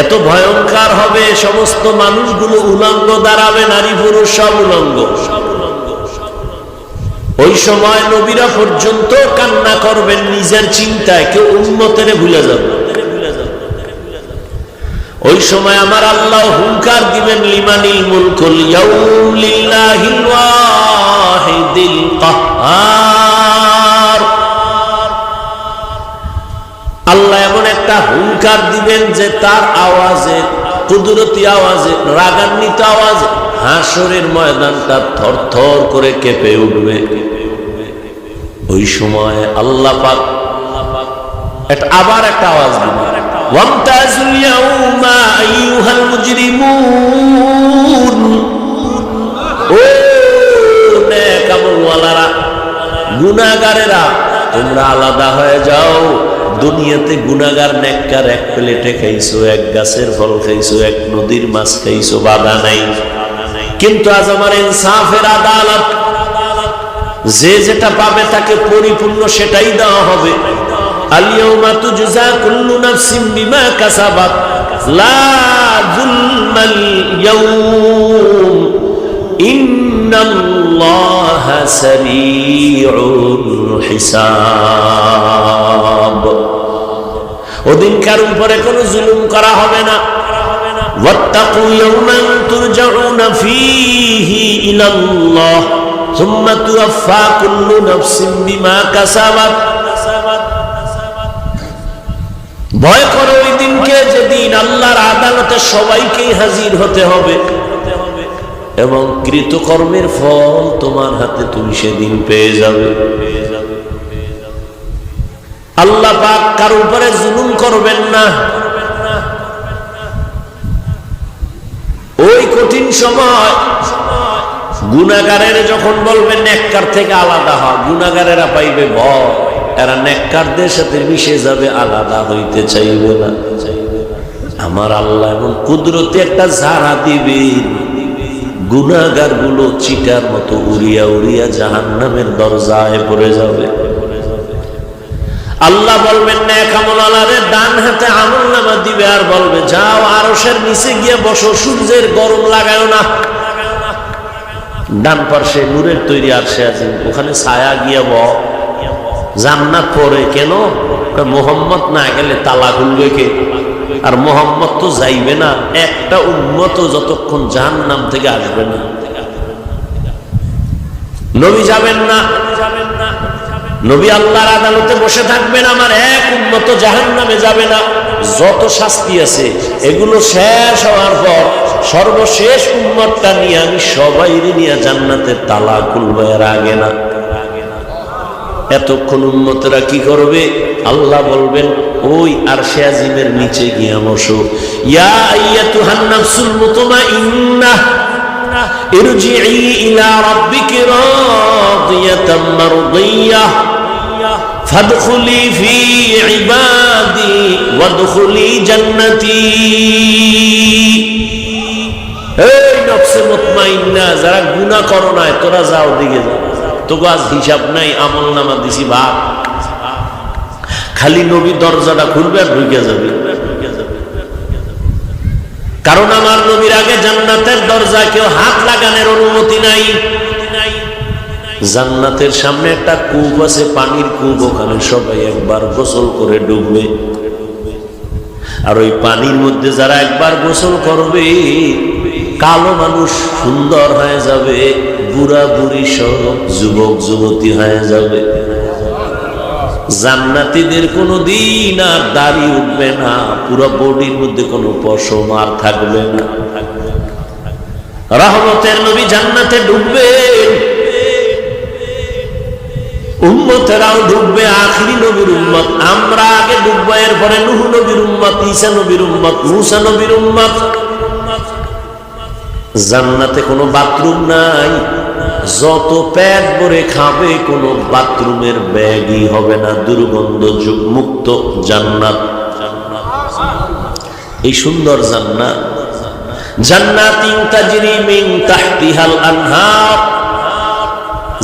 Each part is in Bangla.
এত ভয়ঙ্কর হবে, সমস্ত মানুষগুলো উলঙ্গ দাঁড়াবে, নারী পুরুষ সব উলঙ্গ। ওই সময় নবীরা পর্যন্ত কান্না করবেন নিজের চিন্তায়, কেউ উম্মতের ভুলে যাবে। ওই সময় আমার আল্লাহ হুঙ্কার দিবেন, লিমানিল মুলকুল ইয়াউম লিল্লাহিল ওয়াহিদিল কাহ্হার। আল্লাহ এমন একটা হুঙ্কার দিবেন যে তার আওয়াজে, কুদরতি আওয়াজে, রাগান্বিত আওয়াজে হাসরের ময়দানটা থরথর করে কেঁপে উঠবে। ওই সময় আল্লাহ পাক আবার একটা আওয়াজ দিবেন, ওয়ামতাজুল ইয়াউমা আইয়ুহাল মুজরিমুন। ও নেক আমলওয়ালারা, গুনাহগারেরা, তোমরা আলাদা হয়ে যাও। দুনিয়াতে গুনাহগার নেককার এক প্লেটে খাইছো, এক গাছের ফল খাইছো, এক নদীর মাছ খাইছো, বাধা নাই। কিন্তু আজ আমার ইনসাফের আদালত, যে যেটা পাবে তাকে পরিপূর্ণ সেটাই দেওয়া হবে। আল-ইয়াউমা তুজজা কুল্লু নাফসিন বিমা কাসাবাত লা যুলমাল ইয়াউম ইন্নাল্লাহা সারিউল হিসাব। ওদিনকার উপরে কোনো জুলুম করা হবে না। ওয়াত্তাকু ইয়াওমান তুরজাউনা ফীহি ইলাল্লাহ সুম্মা তুওয়াফা কুল্লু নাফসিন বিমা কাসাবাত। ভয় করো ওই দিনকে, যেদিন আল্লাহর আদালতে সবাইকেই হাজির হতে হবে এবং কৃতকর্মের ফল তোমার হাতে তুমি সেদিন পেয়ে যাবে। আল্লাহ পাক কার উপরে জুলুম করবেন না। ওই কঠিন সময় গুনাহগারের যখন বলবেন নেককার থেকে আলাদা হ, গুনাহগারেরা পাইবে ভয়, এরা নেককারদের সাথে মিশে যাবে, আলাদা হইতে চাইবে না। আমার আল্লাহ এমন কুদরতি একটা ঝাড়া দিবেন, গুনাহগার গুলো চিটার মতো উড়িয়া উড়িয়া জাহান্নামের দরজায় পড়ে যাবে। আল্লাহ বলবেন নেক আমলওয়ালারে ডান হাতে আমলনামা দিবে আর বলবে, যাও আরশের নিচে গিয়ে বসো, সূর্যের গরম লাগায়ও না। ডান পাশে নূরের তৈরি আরশে আজিম, ওখানে ছায়া গিয়ে বস। জান্নাত পরে কেন? মুহাম্মদ না গেলে তালা খুলবে কে? আর মুহাম্মদ তো যাইবে না, একটা উম্মত যতক্ষণ জাহান্নাম থেকে আসবে না। নবী যাবেন না, নবী আল্লাহর আদালতে বসে থাকবেন, আমার এক উম্মত জাহান্নামে যাবে না। যত শাস্তি আছে এগুলো শেষ হওয়ার পর সর্বশেষ উম্মতটা নিয়ে আমি সবাইরে নিয়ে জান্নাতের তালা খুলবো, এর আগে না। এতক্ষণ উম্মতেরা কি করবে? আল্লাহ বলবেন ওই আরশে আজিমের নিচে গিয়ে বসো। ইয়া আইয়াতুহান নাফসুল মুতমাইন্নাহ ইরজিই ইলা রাব্বিকি রাদিয়াতাম মারদিয়াহ ফাদখুলি ফি ইবাদি ওয়াদখুলি জান্নাতি। এই নফসে মুতমাইন্না, যারা গুনাহ করো না তোরা যাও, দিকে যাও, তোকে আজ হিসাব নাই, আমল নামা দিছি ভাগ। খালি নবী দরজাটা খুলবে আর ঢুকে যাবে। কারণ আমার নবীর আগে জান্নাতের দরজা কেউ হাত লাগানোর অনুমতি নাই। জান্নাতের সামনে একটা কূপ আছে, পানির কূপ, ওখানে সবাই একবার গোসল করে ডুববে। আর ওই পানির মধ্যে যারা একবার গোসল করবে, কালো মানুষ সুন্দর হয়ে যাবে, বুড়া বুড়ি সব যুবক যুবতী হয়ে যাবে। জান্নাতীদের কোনো দিন আর দাড়ি উঠবে না, পুরো বডির মধ্যে কোনো পশম আর থাকবে না। রহমতের নবী জান্নাতে ঢুকবেন, উম্মতেরাও ঢুকবে, আখিরি নবীর উম্মত। আমরা আগে ঢুকবো, এরপরে নূহ নবীর উম্মত, ঈসা নবীর উম্মত, মূসা নবীর উম্মত। জান্নাতে কোনো বাথরুম নাই, যত পেট ভরে খাবে কোনো বাথরুমের ব্যাগই হবে না, দুর্গন্ধ মুক্ত জান্নাত। এই সুন্দর জান্নাত, জান্নাতিন তাজরি মিন তাহতিহাল আনহার,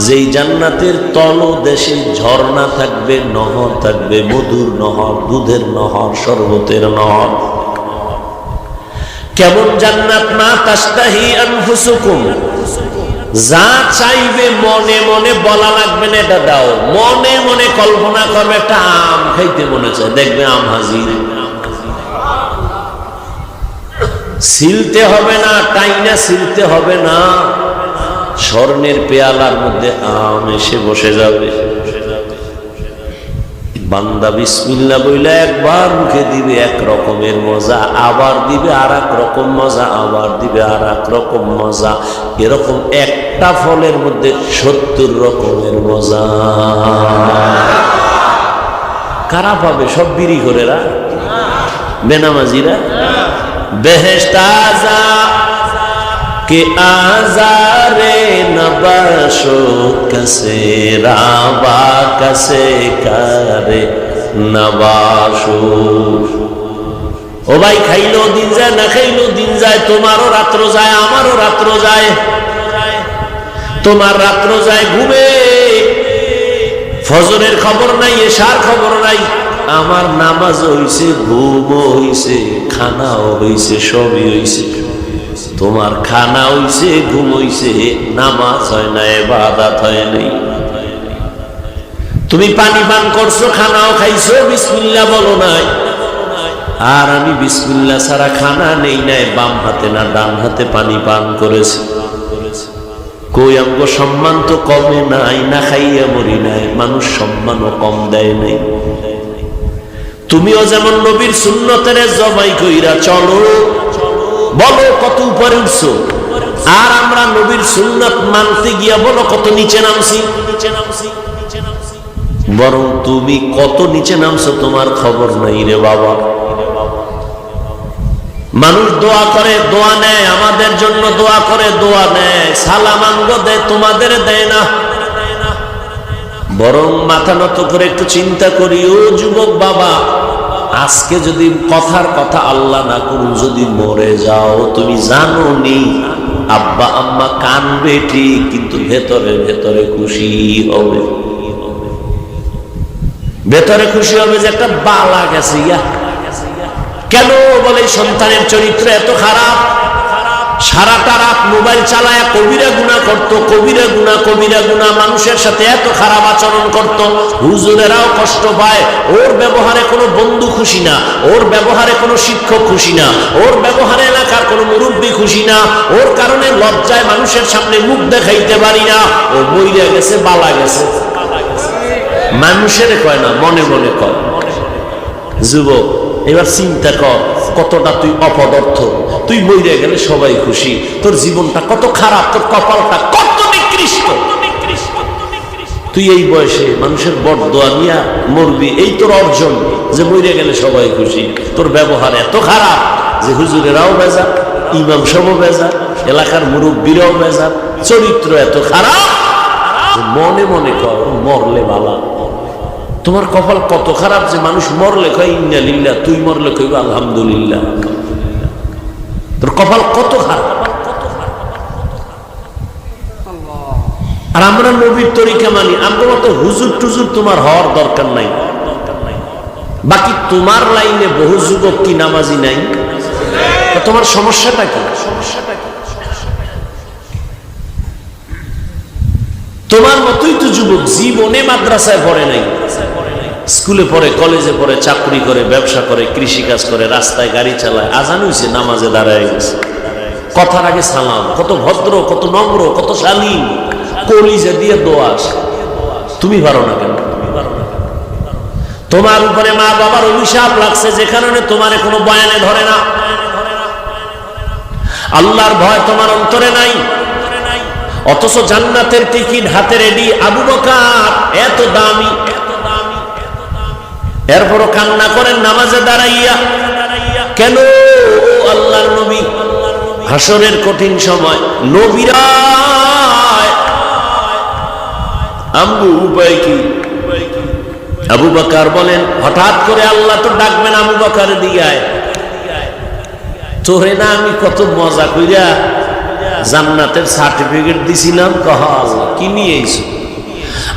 যেই জান্নাতের তলদেশে ঝর্ণা থাকবে, নহর থাকবে, মধুর নহর, দুধের নহর, শরবতের নহর। কেমন জান্নাত? মা তাশতাহি আনফুসুকুম, যা চাইবে মনে মনে বলা লাগবে না এটা দাও, মনে মনে কল্পনা করবে একটা আম খাইতে মনে চায়, দেখবে আম হাজির। ছিলতে হবে না, টাইনা ছিলতে হবে না, স্বর্ণের পেয়ালার মধ্যে আম এসে বসে যাবে। বান্দা বিসমিল্লাহ বইলে একবার মুখে দিবে এক রকমের মজা, আবার দিবে আর এক রকম মজা, আবার দিবে আর এক রকম মজা। এরকম একটা ফলের মধ্যে 70 রকমের মজা। কারা পাবে? সব বিড়ি করেরা, বেনামাজিরা। বেহেশত আযা কে আজারে নবাশো কসে রাবা কসে করে নবাশো। ও ভাই, খাইলো দিন যায়, না খাইলো দিন যায়, তোমারও রাত্র যায়, আমারও রাত্র যায়। তোমার রাত্র যায় ঘুমে, ফজরের খবর নাই, এশার খবর নাই। আমার নামাজ হইছে, ঘুমও হইছে, খানাও হইছে, সবই হইছে। তোমার খানা হইছে, ঘুম হইছে, নামাজ হয় না, ইবাদত হয় নাই। তুমি পানি পান করছো, খানাও খাইছো, বিসমিল্লাহ বলো নাই। আর আমি বিসমিল্লাহ ছাড়া খানা নেই নাই, বাম হাতে না ডান হাতে পানি পান করেছি। কই আমগো সম্মান তো কমে নাই, না খাইয়া মরি নাই, মানুষ সম্মানও কম দেয় নাই। তুমিও যেমন নবীর সুন্নতের জবাই কইরা চলো, বলো কত উপরে উঠছো। আর আমরা নবীর সুন্নত মানতে গিয়া বলো কত নিচে নামছি। বরং তুমি কত নিচে নামছো তোমার খবর নাই রে বাবা। মানুষ দোয়া করে, দোয়া নেয়, আমাদের জন্য দোয়া করে, দোয়া নেয়, সালাম আঙ্গ দেয়, তোমাদের দেয় না। বরং মাথা নত করে একটু চিন্তা করি, ও যুবক বাবা, আজকে যদি কথার কথা আল্লাহ না করুন যদি মরে যাও, তুমি জানো নি আব্বা আম্মা কানবে ঠিক, কিন্তু ভেতরে ভেতরে খুশি হবে। ভেতরে খুশি হবে যে একটা বালা গেছে। ইয়া কেন বলে সন্তানের চরিত্র এত খারাপ, সারাটা রাত মোবাইল চালায় কবিরা গুনাহ করত, কবিরা গুনাহ, কবিরা গুনাহ, মানুষের সাথে এত খারাপ আচরণ করত, হুজুরেরাও কষ্ট পায়। ওর ব্যবহারে কোনো বন্ধু খুশি না, ওর ব্যবহারে কোনো শিক্ষক খুশি না, ওর ব্যবহারে এলাকার কোনো মুরব্বী খুশি না, ওর কারণে লজ্জায় মানুষের সামনে মুখ দেখাইতে পারি না। ও মইরা গেছে, বালা গেছে। মানুষের কয় না, মনে মনে কয়। যুবক, এবার চিন্তা কর কতটা তুই অপদার্থ। তুই মরে গেলে সবাই খুশি, তোর জীবনটা কত খারাপ, তোর কপালটা কত নিকৃষ্ট। তুই এই বয়সে মানুষের বড়দোয়া নিয়া মরবি, এই তোর অর্জন যে মরে গেলে সবাই খুশি। তোর ব্যবহার এত খারাপ যে হুজুরেরাও বেজার, ইমাম সাহেবও বেজার, এলাকার মুরব্বীরাও বেজার। চরিত্র এত খারাপ যে মনে মনে কর মরলে বালা। তোমার কপাল কত খারাপ যে মানুষ মরলে কয় ইন্না লিল্লাহ, তুই মরলে কইব আলহামদুলিল্লাহ। তোর কপাল কত খারাপ। আর আমরা নবীর তরিকা মানি, আমরা মতো হুজুর টুজুর তোমার হওয়ার দরকার নাই। বাকি তোমার লাইনে বহু যুবক কি নামাজি নাই? তোমার সমস্যাটা কি? তোমার মতোই তো যুবক জীবনে মাদ্রাসায় পড়ে নাই, স্কুলে পড়ে, কলেজে পড়ে, চাকরি করে, ব্যবসা করে, কৃষিকাজ করে, রাস্তায় গাড়ি চালায়, আজান হইছে, নামাজে দাঁড়ায় গেছে। কথার আগে সালাম, কত ভদ্র, কত নম্র, কত শালীন, কলিজা দিয়ে দোয়া আসে। তুমি পারো না কেন? তোমার উপরে মা বাবার অভিশাপ লাগছে যে কারণে তোমার কোনো বয়ানে ধরে না। আল্লাহর ভয় তোমার অন্তরে নাই, অথচ জান্নাতের টিকিট হাতে রেডি। আবু বকর এত দামি, এরপরও কান্না করেন নামাজে দাঁড়াইয়া। কেন? আল্লাহর নবী হাসরের কঠিন সময় নবীরা আম্বু উপায় কি? আবু বকর বলেন, হঠাৎ করে আল্লাহ তো ডাকবেন আবু বকর দিয়ায়, তোরে না আমি কত মজা কইরা জান্নাতের সার্টিফিকেট দিছিলাম। কহা আল্লাহ কি নিয়ে এসো?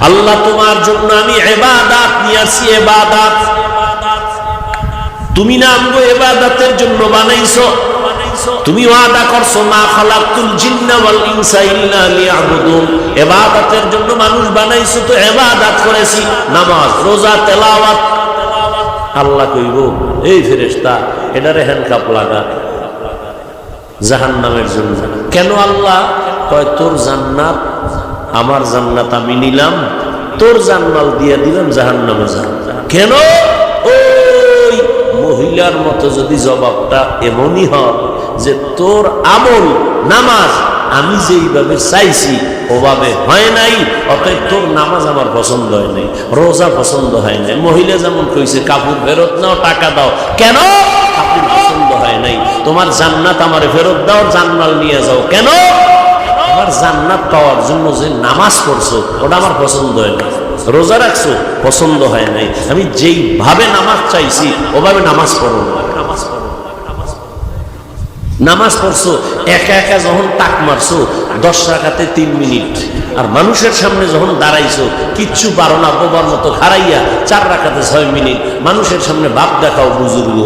আল্লাহ তোমার জন্য আমি ইবাদত নিয়ে আসি, ইবাদত। তুমি না আমগো ইবাদতের জন্য বানাইছো। তুমি ওয়াদা করছো মা খালাকতুল জিন্না ওয়াল ইনসা ইল্লা লিয়াবুদুন, ইবাদতের জন্য মানুষ বানাইছো তো ইবাদত করেছি, নামাজ রোজা তেলাওয়াত। আল্লাহ কইব এই ফেরেশতা এটারে হ্যান্ডকাপ লাগা জাহান্নামের জন্য। কেন আল্লাহ কয় তোর জান্নাত আমার জান্নাত আমি নিলাম, তোর জান্নাত দিয়ে দিলাম জাহান্নামে যা। কেন? ওই মহিলার মতো যদি জবাবটা এমনই হয় যে তোর আমল নামাজ আমি যেইভাবে চাইছি ওভাবে হয় নাই, অতএব তোর নামাজ আমার পছন্দ হয় নাই, রোজা পছন্দ হয় নাই। মহিলা যেমন কইছে কাপড় ফেরত নাও টাকা দাও, কেন? কাপড় পছন্দ হয় নাই। তোমার জান্নাত আমার ফেরত দাও, জান্নাত নিয়ে যাও। কেন? আমার জান্নাত পাওয়ার জন্য যে নামাজ পড়ছো ওটা আমার পছন্দ হয় না, রোজা রাখছো পছন্দ হয় নাই, আমি যেইভাবে নামাজ চাইছি ওভাবে নামাজ পড়ো না। নামাজ পড়ছো একা একা যখন টাক মারছো 10 রাকাতে 3 মিনিট, আর মানুষের সামনে যখন দাঁড়াইছো কিচ্ছু পারো না, বোবার মতো খারাইয়া 4 রাকাতে 6 মিনিট, মানুষের সামনে বাপ দেখাও বুজুর্গ।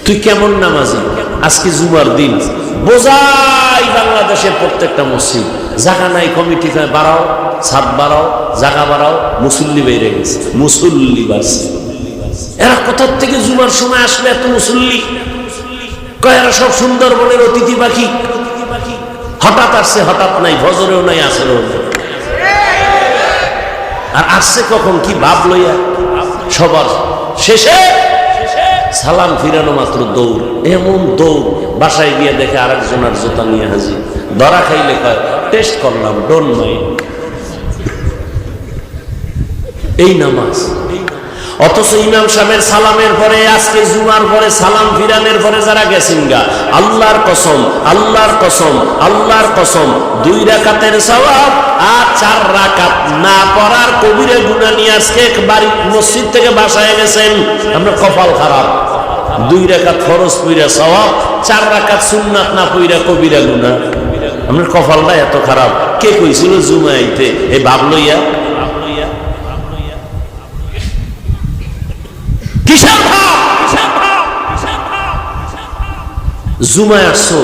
তুই কেমন নামাজি? আজকে জুমার দিন বোঝাই বাংলাদেশের প্রত্যেকটা মসজিদ জায়গা নাই, কমিটি বাড়াও, ছাদ বাড়াও, জায়গা বাড়াও, মুসল্লি বেড়ে গেছে, মুসল্লি বাড়ছে। এরা কোথার থেকে জুমার সময় আসলে এত মুসল্লি? কয় এরা সব সুন্দরবনের অতিথি পাখি, হঠাৎ আসছে হঠাৎ নাই, ফজরেও নাই আসরেও নাই। আর আসছে কখন কি ভাব লইয়া? সবার শেষে সালাম ফিরানো মাত্র দৌড়, এমন দৌড় বাসায় গিয়ে দেখে আরেকজনের জুতা নিয়ে হাজির। ধরা খাইলে কয় টেস্ট করলাম, ডোন্ট মাইন্ড। এই নামাজ। অথচ ইমাম সাহেবের সালামের পরে আজকে জুমার পরে সালাম ফিরানোর পরে যারা গেছেন গা, আল্লাহর কসম, আল্লাহর কসম, আল্লাহর কসম, 2 রাকাতের সওয়াব আর 4 রাকাত না পড়ার কবিরা গুনাহ নিয়ে আজকে বাড়ি মসজিদ থেকে বাসায় গেছেন। আমরা কপাল খারাপ, 2 রাকাত ফরজ পইরা সওয়াব, 4 রাকাত সুন্নাত না পইরা কবিরা গুনাহ। আমরা কপালটা এত খারাপ। কে কইছিল জুমা আইতে? এই ভাব লইয়া জুমায় আসছো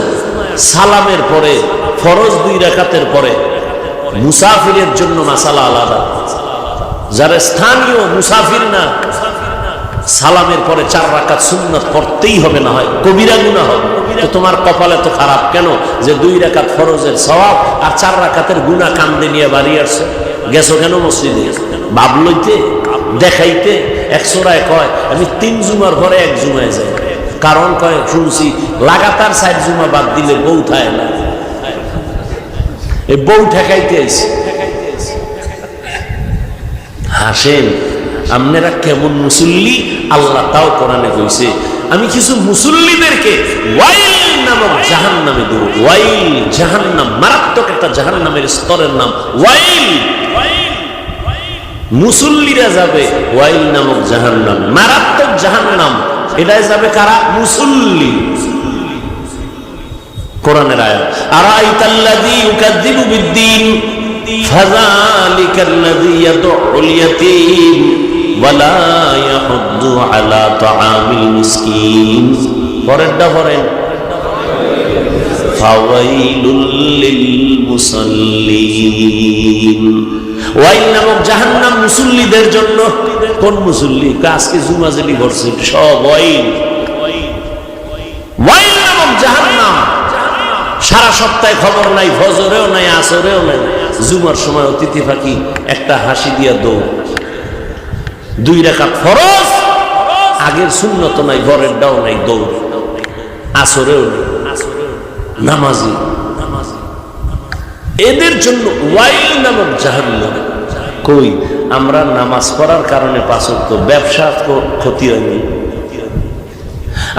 সালামের পরে ফরজ 2 রাকাতের পরে। মুসাফিরের জন্য মাসালা আলাদা, যারা স্থানীয় মুসাফির না সালামের পরে 4 রাকাত সুন্নাত পড়তেই হবে, না হয় কবিরা গুনাহ হবে। তো তোমার কপাল এত খারাপ কেন যে 2 রাকাত ফরজের সওয়াব আর 4 রাকাতের গুনাহ কান্দে নিয়ে বাড়ি আসছো? গেছো কেন মসজিদে? ভাব লইতে, দেখাইতে। একশোরায় কয় আমি 3 জুমার পরে 1 জুমায় যাই, কারণ কয় শুনছি লাগাতার 4 জুমা বাদ দিলে বউ থাকে না, এই বউ ঠেকাইতে আইছে। হাসেন, আপনারা কেমন মুসল্লি আল্লাহ তাও কোরআনে কইছে। আমি কিছু মুসল্লিদেরকে ওয়াইল নামক জাহান্নামে দেব। ওয়াইল জাহান্নাম, মারাত্মক একটা জাহান্নামের স্তরের নাম ওয়াইল। মুসল্লিরা যাবে ওয়াইল নামক জাহান্নাম, মারাত্মক জাহান্নাম। এটাই যাবে কারা? মুসল্লি। কোরআনের আয়াত, আরাইতাল্লাযী ইউকাযযিবু বিদ্দীন ফাযালিকাল্লাযী ইয়াদউল ইয়াতীম ওয়া লা ইয়াহুদ্দু আলা তাআমিল মিসকিন। পরেরটা পড়েন, ফাওয়াইলুল লিল মুসাল্লিন। ওয়াইল নামক জাহান্নাম মুসল্লিদের জন্য। কোন মুসল্লি? আজকে জুমা জেলি করছে সব ওয়াইল। ওয়াইল নামক জাহান্নাম, সারা সপ্তাহে খবর নাই, ফজরেও নাই, আসরেও নাই, জুমার সময় অতিথি ফাঁকি একটা হাসি দিয়া দৌড়। 2 রাকাত ফরজ, আগের সুন্নত নাই, ঘরের ডাও নাই, দৌড়। আসরেও নেই, নামাজি। এদের জন্য ওয়াইল নামক জাহান্নাম। কই আমরা নামাজ পড়ার কারণে 5 ওয়াক্ত ব্যবসা ক্ষতি হয়নি।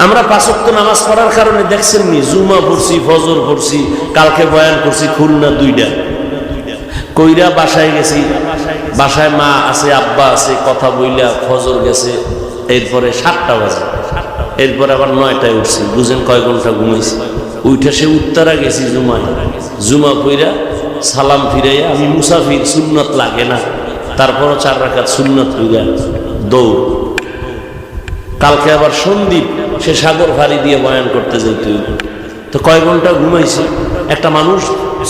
আমরা 5 ওয়াক্ত নামাজ পড়ার কারণে দেখছেন নি জুমা পড়ছি, ফজর পড়ছি, কালকে বয়ান করছি খুলনা 2টা কইরা বাসায় গেছি। বাসায় মা আছে, আব্বা আছে, কথা বইলা ফজর গেছে, এরপরে 7টা বাজে, এরপরে আবার 9টায় উঠছি। বুঝেন কয় ঘন্টা ঘুমাইছি? উঠে সে উত্তরা গেছি জুমায়, জুমা পইরা সালাম ফিরাইয়া আমি মুসাফির, সুন্নত লাগে না, তারপরও 4 রাকাত সুন্নত হইয়া দৌড়। কালকে আবার সন্দীপ, সে সাগর ফাড়ি দিয়ে বয়ান করতে যেত। তো কয় ঘন্টা ঘুমাইছে? একটা মানুষ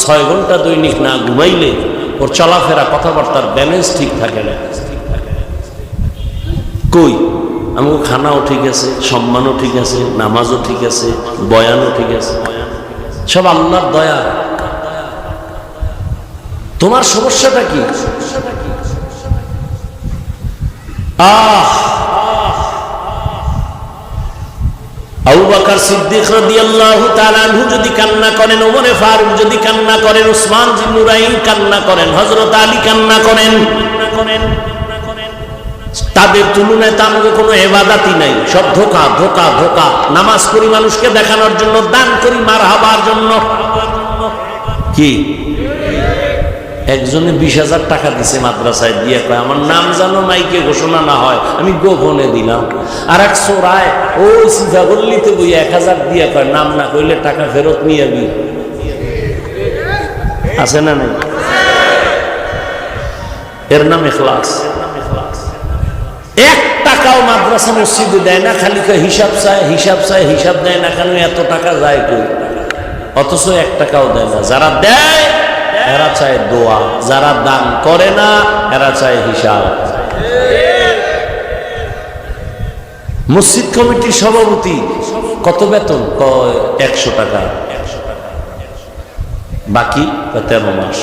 6 ঘন্টা দৈনিক না ঘুমাইলে ওর চলাফেরা কথাবার্তার ব্যালেন্স ঠিক থাকে না। কই আমাকে খানাও ঠিক আছে, সম্মানও ঠিক আছে, নামাজও ঠিক আছে, বয়ানও ঠিক আছে, সব আল্লাহর দয়া। তোমার সমস্যাটা কি? আবু বকর সিদ্দিক রাদিয়াল্লাহু তাআলা আনহু যদি কান্না করেন, ওমরে ফারুক যদি কান্না করেন, উসমান জিন নুরাইন কান্না করেন, হযরত আলী কান্না করেন, তাদের তুলনায় তার মধ্যে কোনো ইবাদতই নাই। সব ধোঁকা ধোঁকা ধোঁকা। নামাজ পড়ি মানুষকে দেখানোর জন্য, দান করি মারহাবার জন্য। কি একজনে 20,000 টাকা দিছে মাদ্রাসায়, দিয়ে কয় আমার নাম জানো মাইকে ঘোষণা না হয় আমি গোপনে দিলাম। আর এক চোরায় ওই সিধা গল্লিতে বই 1,000 দিয়ে কয় নাম না কইলে টাকা ফেরত নিয়ে যাবি। আছে না নাই? এর নাম ইখলাস। 1 টাকাও মাদ্রাসা মসজিদে দেয় না, খালি হিসাব চায়, হিসাব চায়, হিসাব দেয় না কেন, এত টাকা যায় কই? অথচ 1 টাকাও দেয় না। যারা দেয় এরা চায় দোয়া, যারা দান করে না এরা চায় হিসাব। মসজিদ কমিটির সভাপতি কত বেতন? 100 টাকা, বাকি 13 মাস।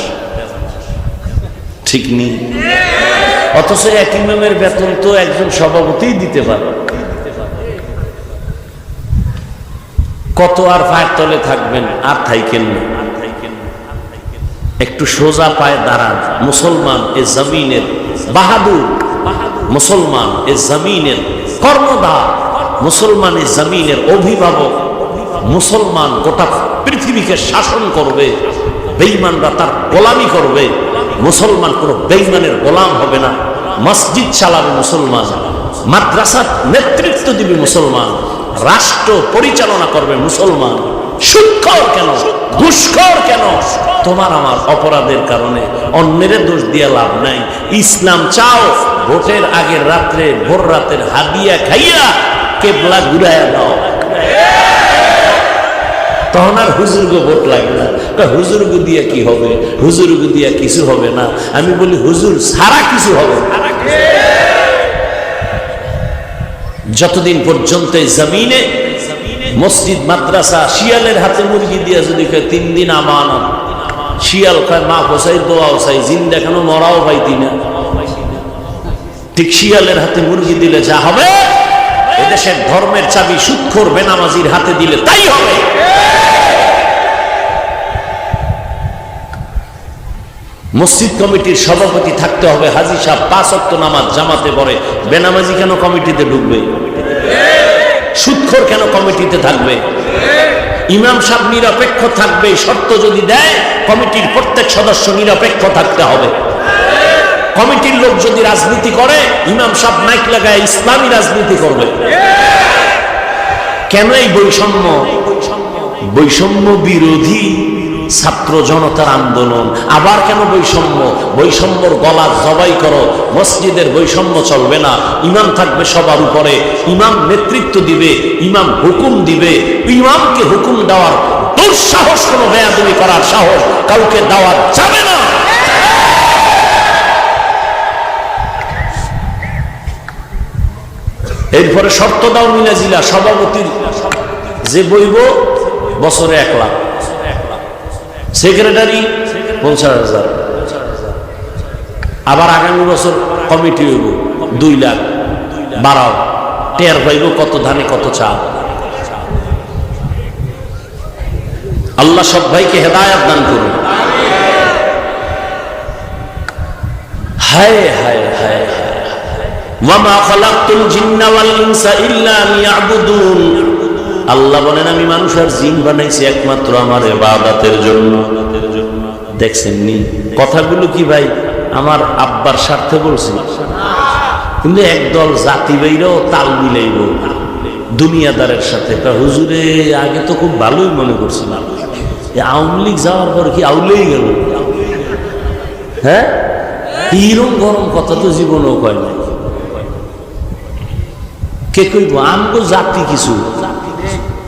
ঠিক নেই? অথচ এক ইমামের বেতন তো একজন সভাপতি দিতে পারে। কত আর পায়ের তলে থাকবেন? আর থাইকেন না, একটু সোজা পায়ে দাঁড়ান। মুসলমান এ জমিনের বাহাদুর, মুসলমান এ জমিনের কর্ণধার, মুসলমান এ জমিনের অভিভাবক। মুসলমান গোটা পৃথিবীকে শাসন করবে, বেঈমানরা তার গোলামি করবে। মুসলমান কোন বেঈমানের গোলাম হবে না। মসজিদ চালাবে মুসলমান, মাদ্রাসার নেতৃত্ব দিবে মুসলমান, রাষ্ট্র পরিচালনা করবে মুসলমান। সুদখোর কেন, ঘুষখোর কেন? তোমার আমার অপরাধের কারণে অন্যের দোষ দিয়ে লাভ নাই। ইসলাম চাও, ভোটের আগের রাত্রে ভোর রাতের হাদিয়া খাইয়া কেবলা ঘুরাইয়া দাও, তখন আর হুজুরগো ভোট লাগে না। হুজুরগো দিয়ে কি হবে? হুজুরগো দিয়ে কিছু হবে না। আমি বলি হুজুর সারা কিছু হবে। যতদিন পর্যন্ত জমিনে মসজিদ মাদ্রাসা শিয়ালের হাতে মুরগি দিয়ে যদি 3 দিন আমানত, শিয়াল কয় মা হোসাই দোয়া হোসাই, জিন দেখানো মরাও পাইতি না। ঠিক শিয়ালের হাতে মুরগি দিলে যা হবে, এদেশের ধর্মের চাবি সুদখোর বেনামাজির হাতে দিলে তাই হবে। মসজিদ কমিটির সভাপতি থাকতে হবে হাজী সাহেব, 5 ওয়াক্ত নামাজ জামাতে পড়ে। বেনামাজি কেন কমিটিতে ঢুকবে? সুদখোর কেন কমিটিতে থাকবে? ইমাম সাহেব নিরপেক্ষ থাকবে, শর্ত যদি দেয় কমিটির প্রত্যেক সদস্য নিরপেক্ষ থাকতে হবে। কমিটির লোক যদি রাজনীতি করে, ইমাম সাহেব মাইক লাগায় ইসলামী রাজনীতি করবে। কেন এই বৈষম্য? বৈষম্য বিরোধী ছাত্র জনতার আন্দোলন। আবার কেন বৈষম্য? বৈষম্যর গলা জবাই করো। মসজিদের বৈষম্য চলবে না। ইমাম থাকবে সবার উপরে, ইমাম নেতৃত্ব দিবে, ইমাম হুকুম দিবে। ইমামকে হুকুম দেওয়ার দুঃসাহস, কোনো বেয়াদবি করার সাহস কাউকে দেওয়া যাবে না। এরপরে শর্ত দাও মিলাজিলা, সভাপতির যে বইব বছরে 1 লাখ, সেক্রেটারি 50,000, আবার আগামী বছর কমিটি হইব 2 লাখ। বাড়াও, টের পাইব কত ধানে কত চাল। আল্লাহ সব ভাইকে হেদায়েত দান করুন। হায় হায় হায়, ওয়ামা খালাকতুল জিন্না ওয়াল ইনসা ইল্লা লিয়াবুদুন। আল্লাহ বলেন আমি মানুষ আর জিন বানাইছি একমাত্র আমার ইবাদতের জন্য। দেখছেন নি কথাগুলো কি ভাই আমার আব্বার স্বার্থে বলছি? কিন্তু একদল জাতি বাইরেও তাল মিলাইব দুনিয়াদারের সাথে। হুজুরে আগে তো খুব ভালোই মনে করছিলাম, আওয়ামী লীগ যাওয়ার পর কি আউলেই গেল। হ্যাঁ, এইরকম গরম কথা তো জীবনেও কয় না। কে কইব আমগো জাতি কিছু,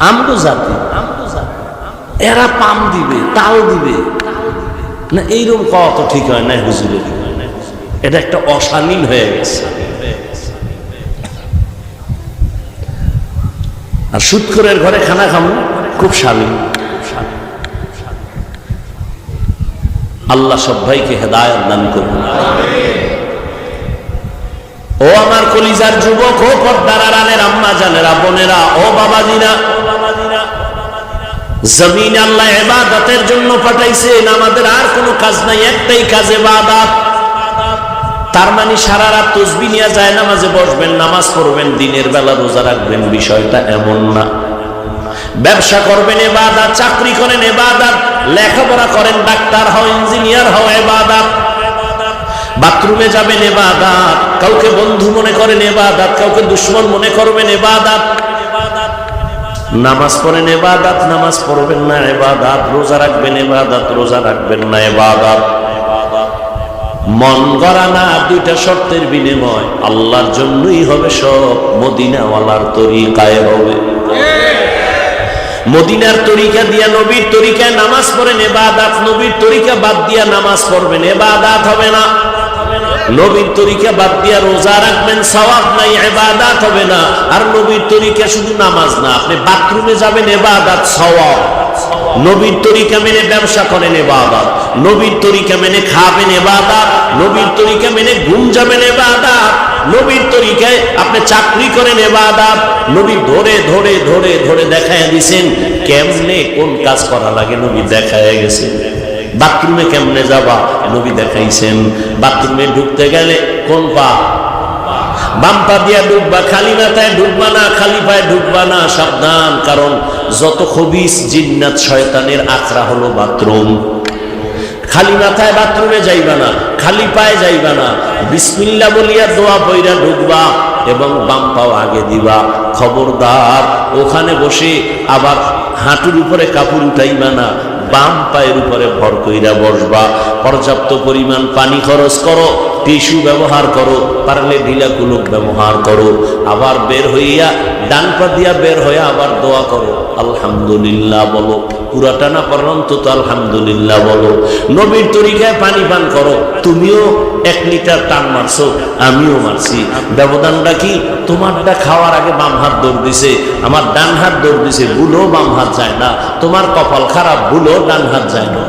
আমগো জাতি এরা পাম দিবে, তাল দিবে না, এইরকম কওয়া তো ঠিক হয় না হুজুরের। এটা একটা অশালীন হয়ে গেছে। আর সুদখোরের ঘরে খানা খামু খুব শালীন। আল্লাহ সব ভাইকে হেদায়েত দান করুন। ও আমার কলিজার যুবক, ও পর্দার আড়ালের আম্মা জানেরা, বোনেরা, ও বাবাজিরা, জমিন আল্লাহ ইবাদতের জন্য পাঠাইছেন। আমাদের আর কোনো কাজ নাই, একটাই কাজ ইবাদত। তার মানে সারা রাত তাসবিহ নিয়ে যায় নামাজে বসবেন, নামাজ পড়বেন, দিনের বেলা রোজা রাখবেন, বিষয়টা এমন না। ব্যবসা করবেন ইবাদত, চাকরি করেন ইবাদত, লেখাপড়া করেন, ডাক্তার হও, ইঞ্জিনিয়ার হও ইবাদত, বাথরুমে যাবেন ইবাদত, কাউকে বন্ধু মনে করেন ইবাদত, কাউকে দুশমন মনে করবেন ইবাদত, নামাজ পড়েন ইবাদত, নামাজ পড়বেন না ইবাদত, রোজা রাখবেন ইবাদত, রোজা রাখবেন না ইবাদত। মন গড়া না, দুইটা শর্তের বিনিময় আল্লাহর জন্যই হবে সব। মদিনাওয়ালার তরিকায় হবে। মদিনার তরিকা দিয়া, নবীর তরিকায় নামাজ পড়েন ইবাদত, নবীর তরিকা বাদ দিয়া নামাজ পড়বেন ইবাদত হবে না। নবীর তরিকা বাদ দিয়া রোজা রাখবেন, সওয়াব নাই, ইবাদত হবে না। আর নবীর তরিকা শুধু নামাজ না, আপনি বাথরুমে যাবেন ইবাদত, সওয়াব। নবীর তরিকা মেনে ব্যবসা করেন ইবাদত, নবীর তরিকা মেনে খাবেন ইবাদত, নবীর তরিকা মেনে ঘুম যাবেন ইবাদত, নবীর তরিকায় আপনি চাকরি করেন ইবাদত। নবী ধরে ধরে ধরে ধরে দেখায় দিয়েছেন কেমনে কোন কাজ করা লাগে, নবী দেখায় গেছেন। বাথরুমে কেমনে যাবা, নবী দেখাইছেন। বাথরুমে ঢুকতে গেলে কোন পা, বাম পা দিয়া ঢুকবা, খালি মাথায় ঢুকবা না, খালি পায়ে ঢুকবা না, সাবধান। কারণ যত খবিস জিন্নাত শয়তানের আখড়া হলো বাথরুম। খালি মাথায় বাথরুমে যাইবা না, খালি পায়ে যাইবা না, বিসমিল্লাহ বলিয়া দোয়া পইরা ঢুকবা এবং বাম পাও আগে দিবা। খবরদার ওখানে বসে আবার হাঁটুর উপরে কাপড় উঠাইবা না, বাম পায়ের উপরে ভর কইরা বসবা। পর্যাপ্ত পরিমাণ পানি খরচ করো, টিস্যু ব্যবহার করো, পারলে ঢিলা কুলুক ব্যবহার করো। আবার বের হইয়া ডান পা দিয়া বের হইয়া আবার দোয়া করো, আলহামদুলিল্লাহ বলো। পুরাটা না পারো অন্তত আলহামদুলিল্লাহ বলো। নবীর তরিকায় পানি পান করো। তুমিও 1 লিটার টান মারছো, আমিও মারছি। ব্যবধানটা কি? তোমারটা খাওয়ার আগে বাম হাত দৌড় দিছে, আমার ডান হাত দৌড় দিছে, ভুলও বাম হাত যায় না। তোমার কপাল খারাপ, ভুলও ডান হাত যায় না।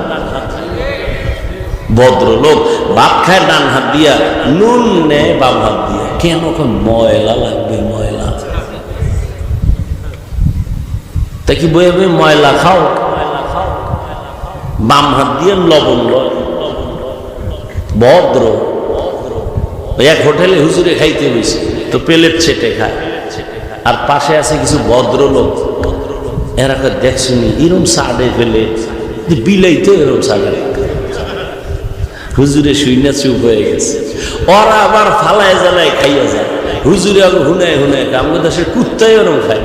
ভদ্রলোক ভাত খায় ডান হাত দিয়া, নুন নেয় বাম হাত দিয়া। কেন? ময়লা লাগবে, ময়লা। তা কি বইয়ে বই ময়লা খাও, বাম হাত দিয়ে লবণ লয়। ভদ্র। এক হোটেলে হুজুরে খাইতে হয়েছে, তো প্লেট ছেটে খায়, আর পাশে আছে কিছু ভদ্রলোক। এরা দেখছুনি এরম সাড়ে ফেলে বিলাইতে, এরম সাড়ে। হুজুরে শুইনা চুপ হয়ে গেছে। ওরা আবার ফালায় জ্বালায় খাইয়া যায়। হুজুরে আবার হুনায় হুনায় খায়। আমাদের দেশের কুত্তাই ওরম খায়।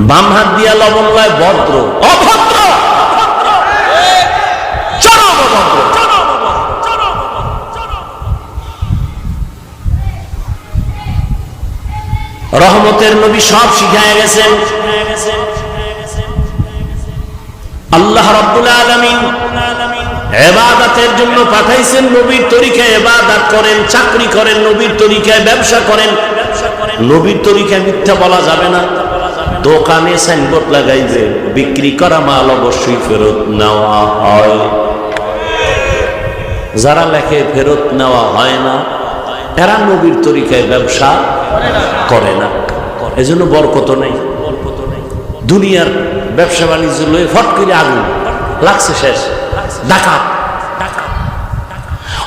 বাম হাত দিয়া লবণ লয়, ভদ্র। অভদ্র, চরম অভদ্র। রহমতের নবী সব শিখায় গেছেন। আল্লাহ রাব্বুল আলামিন ইবাদতের জন্য পাঠাইছেন। নবীর তরিকায় ইবাদত করেন, চাকরি করেন, নবীর তরিকায় ব্যবসা করেন। নবীর তরিকায় মিথ্যা বলা যাবে না। দোকানে সাইনবোর্ড লাগাইবে, বিক্রি করা মাল অবশ্যই ফেরত নেওয়া হয়। যারা লেখে ফেরত নেওয়া হয় না, এরা নবীর তরিকায় ব্যবসা করে না। এজন্য বরকত নেই। দুনিয়ার ব্যবসা বাণিজ্য লয়ে ফট করে আগুন লাগছে, শেষ, ডাকাত।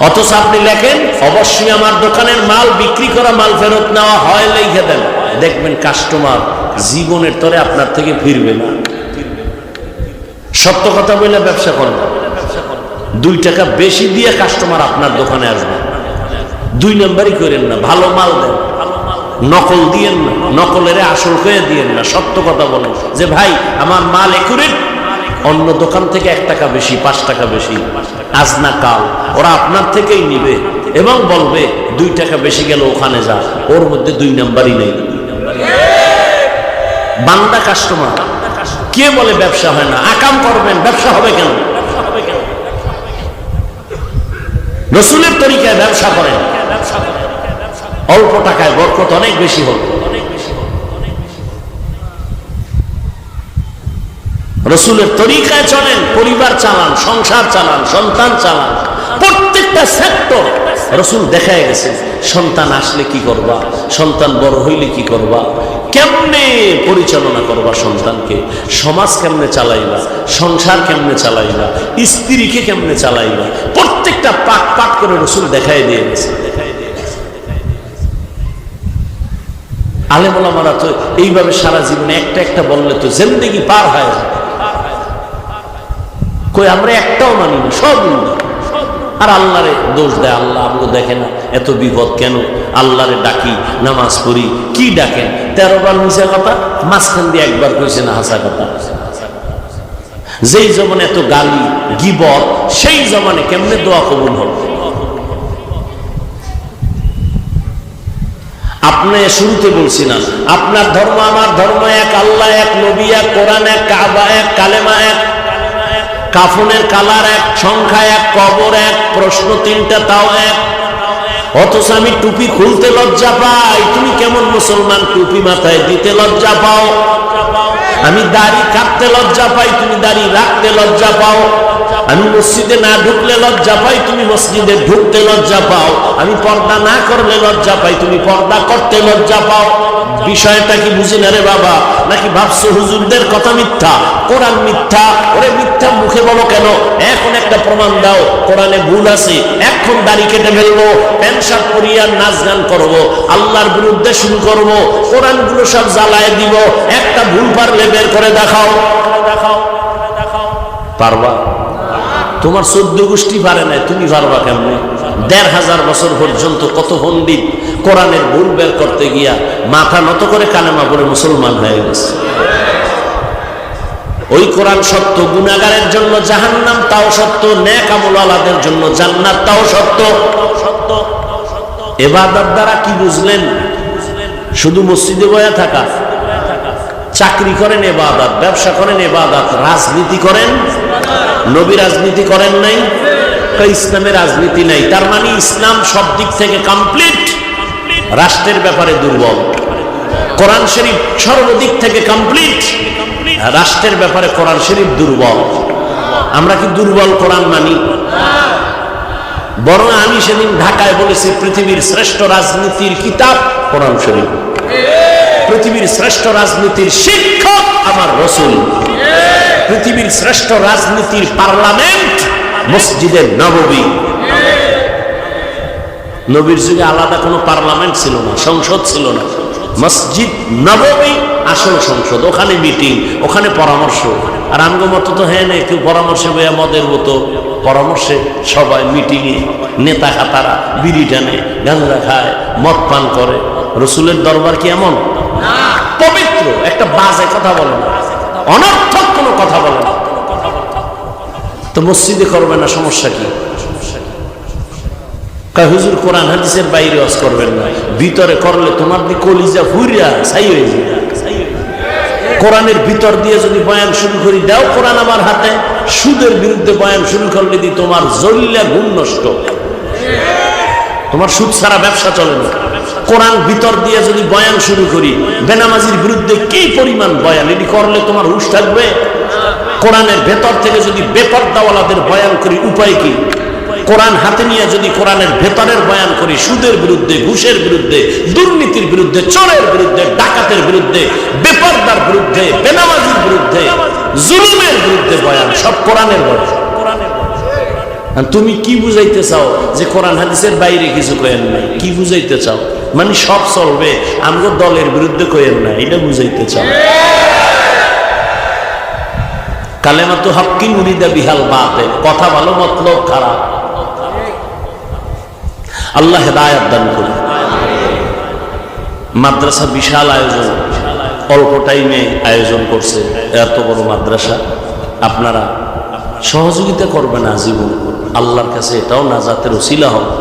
অথচ আপনি লেখেন অবশ্যই আমার দোকানের মাল, বিক্রি করা মাল ফেরত নেওয়া হয়, লিখে দেন। দেখবেন কাস্টমার জীবনের তরে আপনার থেকে ফিরবে না। সত্য কথা বলে ব্যবসা করেন, 2 টাকা বেশি দিয়ে কাস্টমার আপনার দোকানে আসবে। 2 নম্বরই করেন না, ভালো মাল দেন, নকল দিয়েন না, নকলের আসল হয়ে দিয়েন না। সত্য কথা বলেন যে ভাই আমার মাল একুরেট, অন্য দোকান থেকে 1 টাকা বেশি, 5 টাকা বেশি, আজ না কাল ওরা আপনার থেকেই নিবে এবং বলবে 2 টাকা বেশি গেল ওখানে যা, ওর মধ্যে 2 নাম্বারই নেই। বান্দা কাস্টমার। কে বলে ব্যবসা হয় না? আকাম করবেন, ব্যবসা হবে কেন? রাসূলের তরিকায় ব্যবসা করেন, অল্প টাকায় বরকত অনেক বেশি হবে। রাসূলের তরিকায় চলেন, পরিবার চালান, সংসার চালান, সন্তান চালান, প্রত্যেকটা সেক্টর রাসূল দেখায় গেছে। সন্তান আসলে কি করবা, সন্তান বড় হইলে কি করবা, কেমনে পরিচালনা করবা সন্তানকে, সমাজ কেমনে চালাইবা, সংসার কেমনে চালাইবা, স্ত্রীকে কেমনে চালাইবা, প্রত্যেকটা পাক পাক করে রাসূল দেখায় দিয়ে গেছে। আলেম ওলামারা তো এইভাবে সারা জীবনে একটা একটা বললে তো জিন্দেগি পার হয় যায়। কই আমরা একটাও মানি না, সব মানি। আর আল্লাহরে দোষ দেয়, আল্লাহ আমগো দেখে না, এত বিপদ কেন? আল্লাহরে ডাকি, নামাজ পড়ি, কি ডাকেন? 13 বার মিছা কথা, মাঝখান দিয়ে একবার কইছে না হাসা কথা। যেই জমানে এত গালি গীবত, সেই জমানে কেমনে দোয়া কবুল হবে? আপনি শুরুতে বলছিলাম আপনার ধর্ম আমার ধর্ম এক, আল্লাহ এক, নবী এক, কোরআন এক, কাবা এক, কালেমা এক, কাফনের কালার এক, সংখ্যা এক, কবর এক, প্রশ্ন 3টা তাও এক। অথচ আমি টুপি খুলতে লজ্জা পাই, তুমি কেমন মুসলমান টুপি মাথায় দিতে লজ্জা পাও? আমি দাড়ি কাটতে লজ্জা পাই, তুমি দাড়ি রাখতে লজ্জা পাও। আমি মসজিদে না ঢুকলে লজ্জা পাই, তুমি মসজিদে ঢুকতে লজ্জা পাও। আমি পর্দা না করলে লজ্জা পাই, তুমি পর্দা করতে লজ্জা পাও। বিষয়টা কি বুঝি না রে বাবা? নাকি ভাবছো হুজুরদের কথা মিথ্যা, কোরআন মিথ্যা? ওরে মিথ্যা মুখে বলো কেন? এখন একটা প্রমাণ দাও কোরআনে ভুল আছে, এখন দাড়ি কেটে ফেলবো, প্যান্ট শার্ট পরিয়া নাচ গান করবো, আল্লাহর বিরুদ্ধে শুরু করবো, কোরআনগুলো সব জ্বালায় দিব। একটা ভুল পারলে বের করে দেখাও। পারবা? তোমার 14 গোষ্ঠী পারে নাই, তুমি পারবা কেমনে? 1500 বছর পর্যন্ত কত পণ্ডিত কোরআনের ভুল বের করতে গিয়া মাথা নত করে কালেমা পড়ে মুসলমান হয়ে গেছে। ওই কোরআন সত্য, গুনাহগারের জন্য জাহান্নাম তাও সত্য, নেক আমলওয়ালাদের জন্য জান্নাত তাও সত্য। ইবাদত দ্বারা কি বুঝলেন? শুধু মসজিদে বয়া থাকা? চাকরি করেন ইবাদত, ব্যবসা করেন ইবাদত, রাজনীতি করেন? নবী রাজনীতি করেন নাই? ইসলামে রাজনীতি নাই, তার মানে ইসলাম সব দিক থেকে কমপ্লিট, রাষ্ট্রের ব্যাপারে দুর্বল। কোরআন শরীফ সর্বদিক থেকে কমপ্লিট, রাষ্ট্রের ব্যাপারে কোরআন শরীফ দুর্বল। আমরা কি দুর্বল কোরআন মানি? বরং আমি সেদিন ঢাকায় বলেছি পৃথিবীর শ্রেষ্ঠ রাজনীতির কিতাব কোরআন শরীফ, পৃথিবীর শ্রেষ্ঠ রাজনীতির শিক্ষক আমার রাসূল, পৃথিবীর শ্রেষ্ঠ রাজনীতির পার্লামেন্ট মসজিদে নববী। নবীর যুগে আলাদা কোনো পার্লামেন্ট ছিল না, সংসদ ছিল না। মসজিদ নববী আসল সংসদ, ওখানে মিটিং, ওখানে পরামর্শ। আর আমগো মতো তো হ্যাঁ নেই, কেউ পরামর্শে বইয়া মদের মতো পরামর্শে সবাই মিটিংয়ে নেতা খাতারা বিড়ি টানে, গাঁজা খায়, মদ পান করে। রাসূলের দরবার কি এমন? পবিত্র। একটা বাজে কথা বলে না, অনর্থক কোনো কথা বলে না। তো মসজিদে করবে না, সমস্যা কি? হুজুর কোরআন হাদিসের বাইরে ওয়াজ করবেন না, ভিতরে করলে তোমার দি কলিজা ফুরিয়া ছাই হয়ে যাবে। কোরআনের ভিতর দিয়ে যদি বয়ান শুরু করি, দাও কোরআন আমার হাতে, সুদের বিরুদ্ধে বয়ান শুরু করলে দি তোমার জল্লা ঘুম নষ্ট, তোমার সুদ ছাড়া ব্যবসা চলে না। কোরআন ভিতর দিয়ে যদি বয়ান শুরু করি, বেনামাজির বিরুদ্ধে কি পরিমাণ বয়ান, এটি করলে তোমার হুঁশ থাকবে? কোরআনের ভেতর থেকে যদি বেপরদাওয়ালাদের বয়ান করি, উপায় কি? কোরআন হাতে নিয়ে যদি কোরআনের ভেতরের বয়ান করি, সুদের বিরুদ্ধে, ঘুষের বিরুদ্ধে, দুর্নীতির বিরুদ্ধে, চোরের বিরুদ্ধে, ডাকাতের বিরুদ্ধে, বেপরদার বিরুদ্ধে, বেনামাজির বিরুদ্ধে, জুলুমের বিরুদ্ধে বয়ান, সব কোরআনের বয়ান। তুমি কি বুঝাইতে চাও যে কোরআন হাদিসের বাইরে কিছু কয়েন নাই? কি বুঝাইতে চাও? মানে সব চলবে, আমগো দলের বিরুদ্ধে কয়েন না, এটা বুঝাইতে চাও? কালেমাতু হাক্কিন উরিদা বিহাল বাতিল, কথা ভালো মতলব খারাপ। আল্লাহ হেদায়েত দান করুন। মাদ্রাসা বিশাল আয়োজন, অল্প টাইমে আয়োজন করছে, এত বড় মাদ্রাসা। আপনারা সহযোগিতা করবেন আজীবন। আল্লাহর কাছে এটাও নাজাতের ওসিলা হবে।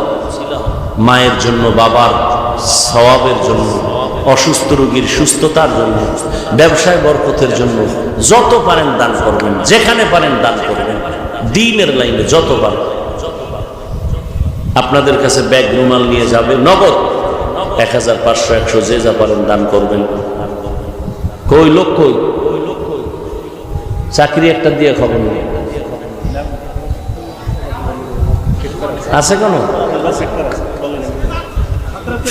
মায়ের জন্য, বাবার সওয়াবের জন্য, অসুস্থ রোগীর সুস্থতার জন্য, ব্যবসায় বরকতের জন্য যত পারেন দান করবেন, যেখানে পারেন দান করবেন, দ্বীনের লাইনে যত পারেন। আপনাদের কাছে ব্যাগ রুমাল নিয়ে যাবে, নগদ 1000, 500, 100 যে যা পারেন দান করবেন। কই লোক কই? চাকরি একটা দিয়ে খবর নেই আছে কেন?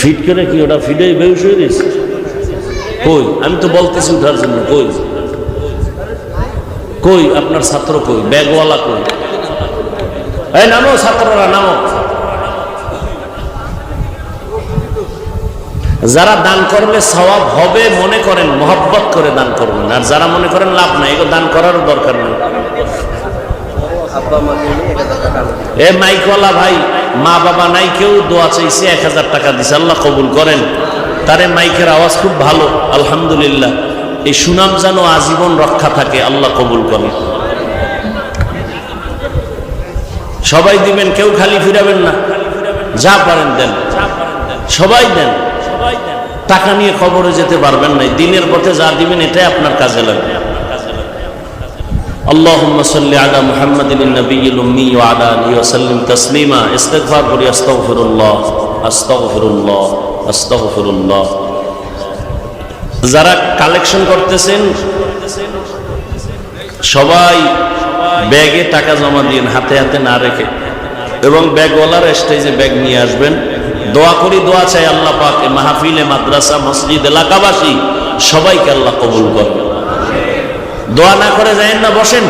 ফিট করে কি ওটা ফিডে বেউস হয়ে গেছে? কই? আমি তো বলতেছি উঠার জন্য। কই কই আপনার ছাত্র? কই ব্যাগওয়ালা? কই? এই নামো ছাত্ররা, নামো। যারা দান করলে সওয়াব হবে মনে করেন, মহব্বত করে দান করবেন। আর যারা মনে করেন লাভ নাই, এগুলো দান করার দরকার নেই। এ মাইকওয়ালা ভাই, মা বাবা নাই, কেউ দোয়া চাইছে, 1000 টাকা দিছে, আল্লাহ কবুল করেন। তারে মাইকের আওয়াজ খুব ভালো, আলহামদুলিল্লাহ। এই সুনাম যেন আজীবন রক্ষা থাকে, আল্লাহ কবুল করেন। সবাই দিবেন, কেউ খালি ফিরাবেন না। যা পারেন দেন, সবাই দেন। টাকা নিয়ে খবরে যেতে পারবেন না, দিনের পথে যা দিবেন এটাই আপনার কাজে লাগবে। اللهم صل على محمد النبي الأمي وعلى آله وسلم تسليما। استغفار করি, আস্তাগফিরুল্লাহ, আস্তাগফিরুল্লাহ, আস্তাগফিরুল্লাহ। যারা কালেকশন করতেছেন সবাই ব্যাগে টাকা জমা দিন, হাতে হাতে না রেখে, এবং ব্যাগওয়ালার স্টেজে ব্যাগ নিয়ে আসবেন। দোয়া করি, দোয়া চাই আল্লাহ পাক মাহফিলে, মাদ্রাসা, মসজিদ, এলাকাবাসী সবাইকে আল্লাহ কবুল করবেন। দোয়া না করে যায়েন না, বসেন।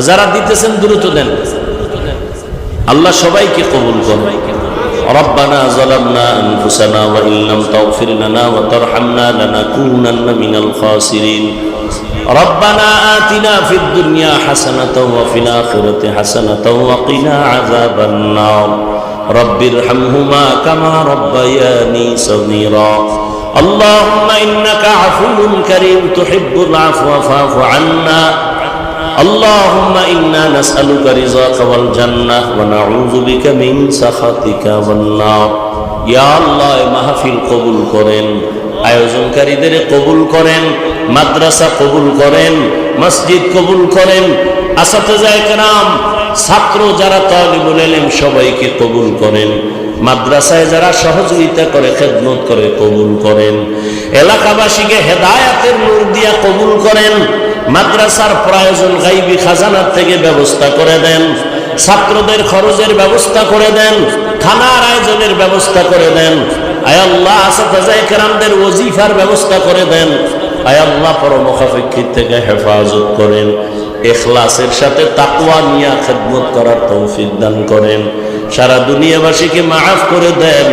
যারা দিতেছেন দ্রুত দেন, আল্লাহ সবাইকে কবুল করবেন। ربنا ظلمنا أنفسنا وإن لم تغفر لنا وترحمنا لنكونن من الخاسرين ربنا آتنا في الدنيا حسنة وفي الآخرة حسنة وقنا عذاب النار رب ارحمهما كما ربياني صغيرا اللهم إنك عفو كريم تحب العفو فاعف عنا اللهم إنا نسألك رضاك والجنة ونعوذ بك من سخطك والنار يا الله মাহফিল কবুল করেন, আয়োজনকারীদের কবুল করেন, মাদ্রাসা কবুল করেন, মসজিদ কবুল করেন, আসাতিজা কেরাম, ছাত্র যারা তালিবুল ইলম সবাইকে কবুল করেন, মাদ্রাসায় যারা সহযোগিতা করে, খেদমত করে কবুল করেন, এলাকাবাসীকে হেদায়েতের নূর দিয়া কবুল করেন, মাদ্রাসার প্রয়োজন গাইবী খাজানার থেকে ব্যবস্থা করে দেন, ছাত্রদের খরচের ব্যবস্থা করে দেন, খানার আয়োজনের ব্যবস্থা করে দেন। আয় আল্লাহ আসাতিজা কেরামদের ওজিফার ব্যবস্থা করে দেন। আয় আল্লাহ পরমুখাপেক্ষিত থেকে হেফাজত করেন, ইখলাসের সাথে তাকওয়া নিয়ে খেদমত করার তৌফিক দান করেন। সারা দুনিয়াবাসীকে মাফ করে দেন,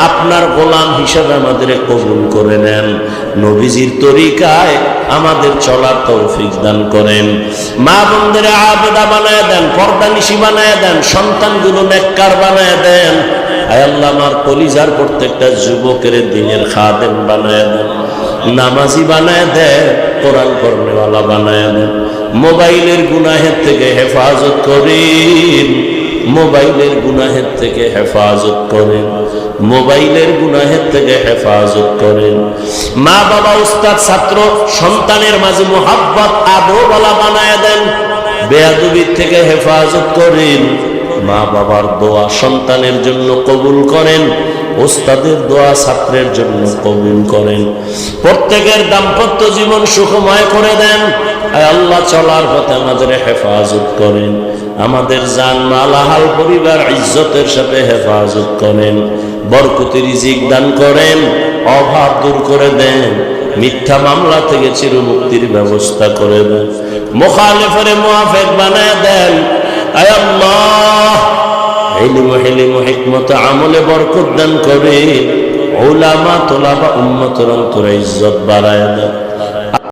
আপনার গোলাম হিসাবে আমাদের কবুল করে নেন, নবীজির তরিকায় আমাদের চলার তৌফিক দান করেন। মা বোনদের আবেদা বানায় দেন, পর্দানিশী বানায় দেন, সন্তানগুলো নেককার বানায় দেন। আয় আল্লাহ আমার কলিজার প্রত্যেকটা যুবকের দিনের খাদেম বানায় দেন, নামাজি বানায় দেন, কোরআন পড়নেওয়ালা বানায় দেন। মোবাইলের গুনাহের থেকে হেফাজত করেন, মোবাইলের গুনাহের থেকে হেফাজত করেন, মোবাইলের গুনাহের থেকে হেফাজত করেন। মা বাবা, উস্তাদ, ছাত্র, সন্তানের মাঝে মোহাব্বত আদরওয়ালা বানায় দেন, বেয়াদবির থেকে হেফাজত করেন। মা বাবার দোয়া সন্তানের জন্য কবুল করেন, ওস্তাদের দোয়া ছাত্রের জন্য কবুল করেন। প্রত্যেকের দাম্পত্য জীবন সুখময় করে দেন। আয় আল্লাহ চলার পথে আমাদের হেফাজত করেন, আমাদের জান মাল আহাল পরিবার ইজ্জতের সাথে হেফাজত করেন, বরকতি রিজিক দান করেন, অভাব দূর করে দেন, মিথ্যা মামলা থেকে চিরমুক্তির ব্যবস্থা করে দেন, মুখালিফের মুআফিক বানায় দেন। আয় আল্লাহ ইলম হিলম হিকমত আমলে বরকত দান করে, উলামা তোলাবা উম্মতের অন্তরে ইজ্জত বাড়ায় দেন।